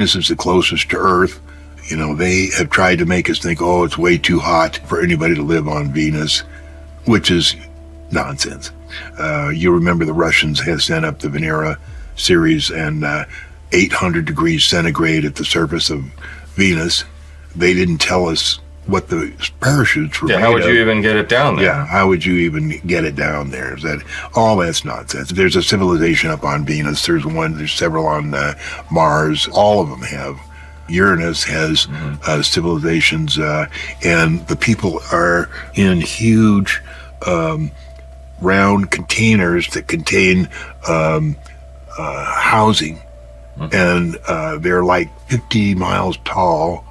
This is the closest to Earth. You know, they have tried to make us think, oh, it's way too hot for anybody to live on Venus, which is nonsense. You remember the Russians had sent up the Venera series and 800 degrees centigrade at the surface of Venus. They didn't tell us what the parachutes were made of. How would you even get it down there? Yeah, how would you even get it down there? Is that all that's nonsense? There's a civilization up on Venus. There's several on Mars. All of them have. Uranus has civilizations, and the people are in huge round containers that contain housing, and they're like 50 miles tall,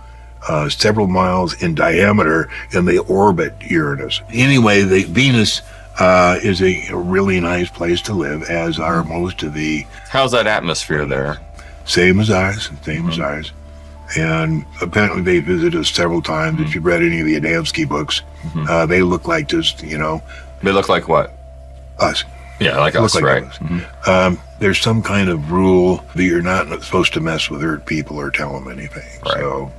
several miles in diameter, and they orbit Uranus. Anyway, Venus is a really nice place to live, as are most of the... How's that atmosphere there? Same as ours, as ours. And apparently they visited us several times. If you've read any of the Adamski books, they look like just, you know... They look like what? Us. Yeah, like us, right. Us. There's some kind of rule that you're not supposed to mess with Earth people or tell them anything. Right. So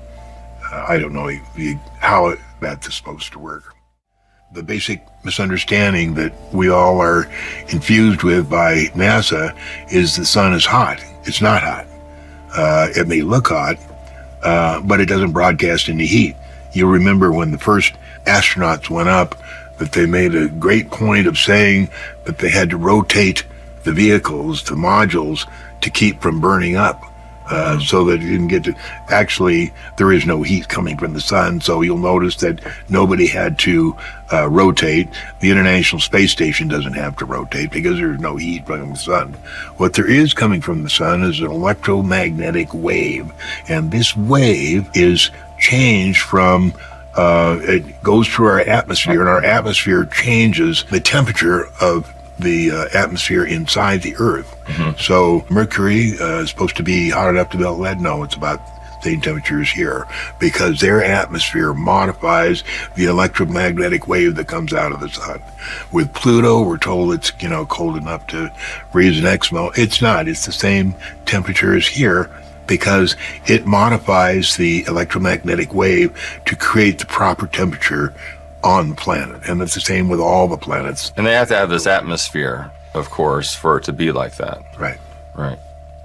I don't know how that's supposed to work. The basic misunderstanding that we all are infused with by NASA is the sun is hot. It's not hot. It may look hot, but it doesn't broadcast any heat. You'll remember when the first astronauts went up, that they made a great point of saying that they had to rotate the vehicles, the modules, to keep from burning up, so that it didn't get to... Actually, there is no heat coming from the sun, so you'll notice that nobody had to rotate. The International Space Station doesn't have to rotate because there's no heat from the sun. What there is coming from the sun is an electromagnetic wave, and this wave is changed from... it goes through our atmosphere, and our atmosphere changes the temperature of the atmosphere inside the Earth. So Mercury is supposed to be hot enough to melt lead. No, it's about the same temperature as here, because their atmosphere modifies the electromagnetic wave that comes out of the sun. With Pluto, we're told it's, you know, cold enough to freeze an Eskimo. It's not. It's the same temperature as here, because it modifies the electromagnetic wave to create the proper temperature on the planet. And it's the same with all the planets. And they have to have this atmosphere, of course, for it to be like that. Right. Right.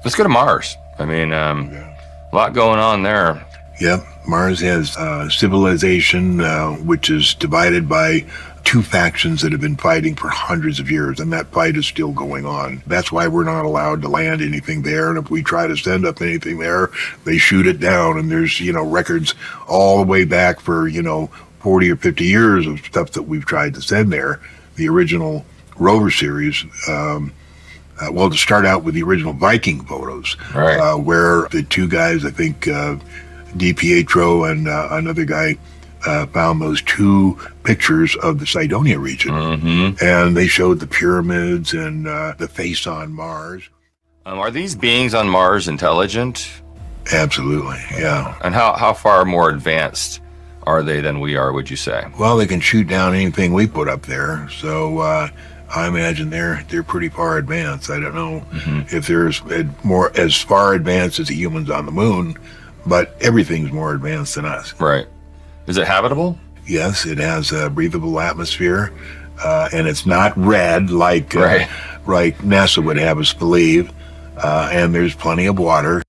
Let's go to Mars. I mean, a lot going on there. Yep. Mars has civilization, which is divided by two factions that have been fighting for hundreds of years, and that fight is still going on. That's why we're not allowed to land anything there, and if we try to send up anything there, they shoot it down, and there's, you know, records all the way back for, you know, 40 or 50 years of stuff that we've tried to send there. The original rover series, well, to start out with the original Viking photos, right. Where the two guys, I think DiPietro and another guy, found those two pictures of the Cydonia region, and they showed the pyramids and the face on Mars. Are these beings on Mars intelligent? Absolutely, yeah. And how far more advanced are they than we are, would you say? Well, they can shoot down anything we put up there, so I imagine they're pretty far advanced. I don't know if they're as far advanced as the humans on the moon, but everything's more advanced than us. Right. Is it habitable? Yes, it has a breathable atmosphere, and it's not red like NASA would have us believe, and there's plenty of water.